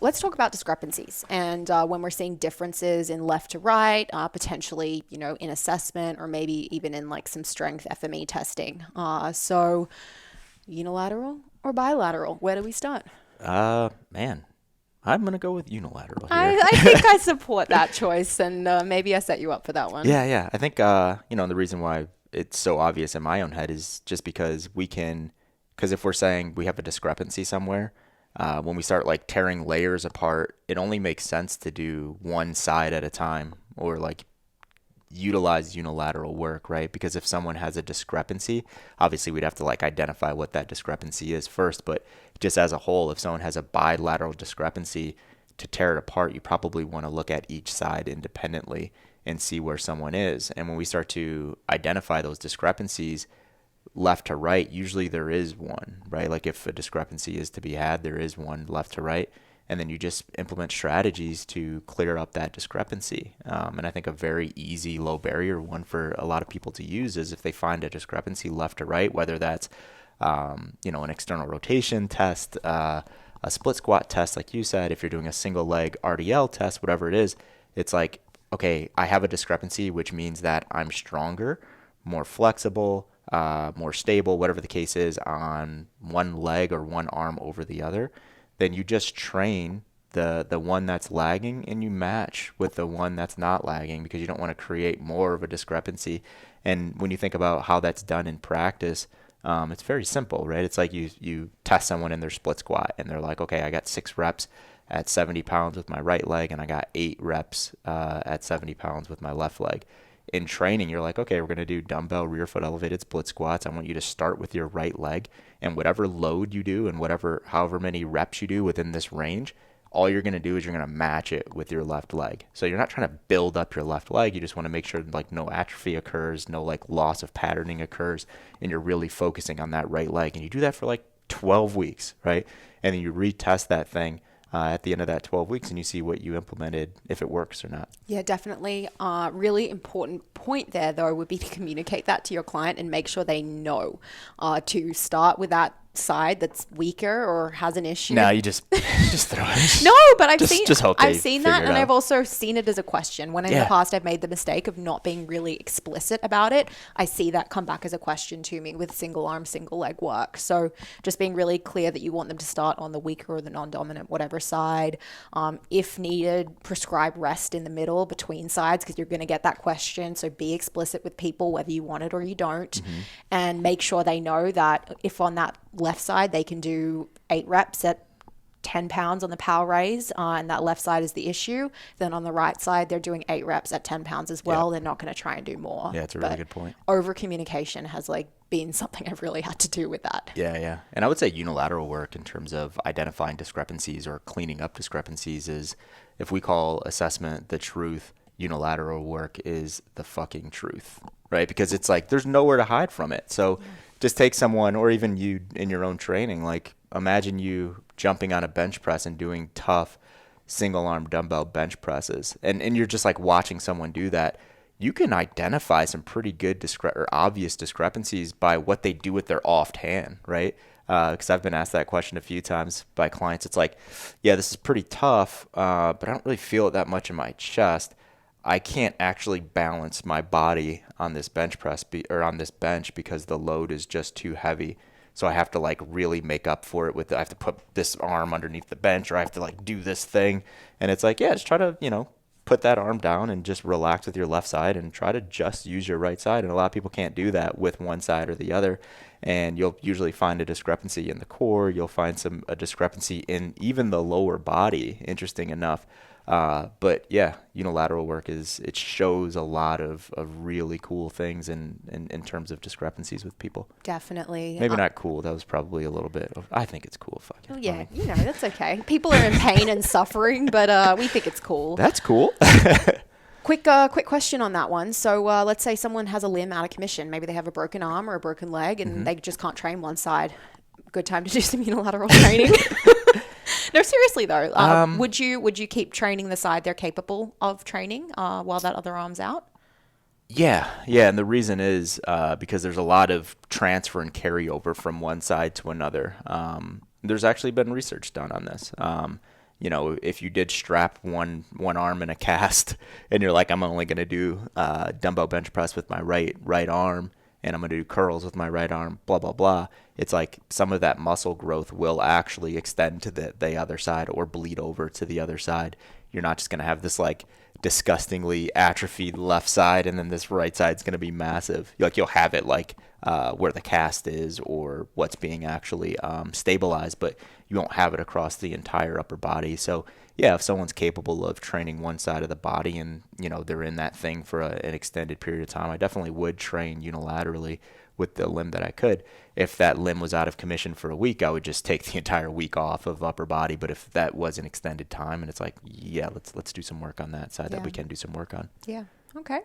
Let's talk about discrepancies and when we're seeing differences in left to right, potentially, in assessment or maybe even in like some strength FME testing. So unilateral or bilateral? Where do we start? Man, I'm gonna go with unilateral here. I think I support that choice, and maybe I set you up for that one. Yeah. I think the reason why it's so obvious in my own head is just because because if we're saying we have a discrepancy somewhere, when we start like tearing layers apart, it only makes sense to do one side at a time or like utilize unilateral work, right? Because if someone has a discrepancy, obviously we'd have to like identify what that discrepancy is first. But just as a whole, if someone has a bilateral discrepancy, to tear it apart, you probably want to look at each side independently and see where someone is. And when we start to identify those discrepancies, left to right, usually there is one, right? Like if a discrepancy is to be had, there is one left to right. And then you just implement strategies to clear up that discrepancy. And I think a very easy, low barrier one for a lot of people to use is if they find a discrepancy left to right, whether that's, an external rotation test, a split squat test, like you said, if you're doing a single leg RDL test, whatever it is, it's like, okay, I have a discrepancy, which means that I'm stronger, more flexible, more stable, whatever the case is, on one leg or one arm over the other. Then you just train the one that's lagging and you match with the one that's not lagging because you don't want to create more of a discrepancy. And when you think about how that's done in practice, it's very simple, right? It's like you test someone in their split squat and they're like, okay, I got 6 reps at 70 pounds with my right leg and I got 8 reps at 70 pounds with my left leg. In training, you're like, okay, we're going to do dumbbell rear foot elevated split squats. I want you to start with your right leg, and whatever load you do and however many reps you do within this range, all you're going to do is you're going to match it with your left leg. So you're not trying to build up your left leg. You just want to make sure like no atrophy occurs, no like loss of patterning occurs, and you're really focusing on that right leg. And you do that for like 12 weeks, right? And then you retest that thing at the end of that 12 weeks and you see what you implemented, if it works or not. Yeah, definitely. Really important point there, though, would be to communicate that to your client and make sure they know to start with that side that's weaker or has an issue. No, you just just throw it. No, but Just hope they I've seen figure that, it and out. I've also seen it as a question. When in the Yeah. past I've made the mistake of not being really explicit about it, I see that come back as a question to me with single arm, single leg work. So just being really clear that you want them to start on the weaker or the non-dominant, whatever side. If needed, prescribe rest in the middle between sides because you're going to get that question. So be explicit with people whether you want it or you don't, and make sure they know that if on that left side they can do 8 reps at 10 pounds on the power raise, and that left side is the issue, then on the right side they're doing 8 reps at 10 pounds as well. They're not going to try and do more. Yeah, it's a really good point. Over communication has like been something I've really had to do with that. Yeah. And I would say unilateral work in terms of identifying discrepancies or cleaning up discrepancies is, if we call assessment the truth, unilateral work is the fucking truth, right? Because it's like there's nowhere to hide from it. So just take someone, or even you in your own training, like imagine you jumping on a bench press and doing tough single arm dumbbell bench presses. And you're just like watching someone do that. You can identify some pretty good or obvious discrepancies by what they do with their offhand, right? Because I've been asked that question a few times by clients. It's like, yeah, this is pretty tough, but I don't really feel it that much in my chest. I can't actually balance my body on this bench press or on this bench because the load is just too heavy. So I have to like really make up for it I have to put this arm underneath the bench, or I have to like do this thing. And it's like, yeah, just try to, put that arm down and just relax with your left side and try to just use your right side. And a lot of people can't do that with one side or the other. And you'll usually find a discrepancy in the core. You'll find a discrepancy in even the lower body, interesting enough. But yeah, unilateral work it shows a lot of really cool things in terms of discrepancies with people. Definitely. Maybe not cool. That was probably a little bit I think it's cool. Fucking Oh, yeah, fine. that's okay. People are in pain and suffering, but we think it's cool. That's cool. Quick question on that one. So let's say someone has a limb out of commission. Maybe they have a broken arm or a broken leg, and they just can't train one side. Good time to do some unilateral training. No, seriously though, would you keep training the side they're capable of training while that other arm's out? Yeah, and the reason is because there's a lot of transfer and carryover from one side to another. There's actually been research done on this. you know, if you did strap one arm in a cast and you're like, I'm only going to do dumbbell bench press with my right arm, and I'm going to do curls with my right arm, blah, blah, blah. It's like some of that muscle growth will actually extend to the other side or bleed over to the other side. You're not just going to have this like disgustingly atrophied left side and then this right side's going to be massive. Like you'll have it like where the cast is or what's being actually stabilized, but you won't have it across the entire upper body. So yeah, if someone's capable of training one side of the body and, you know, they're in that thing for an extended period of time, I definitely would train unilaterally with the limb that I could. If that limb was out of commission for a week, I would just take the entire week off of upper body. But if that was an extended time and it's like, yeah, let's do some work on that side that we can do some work on. Yeah. Okay.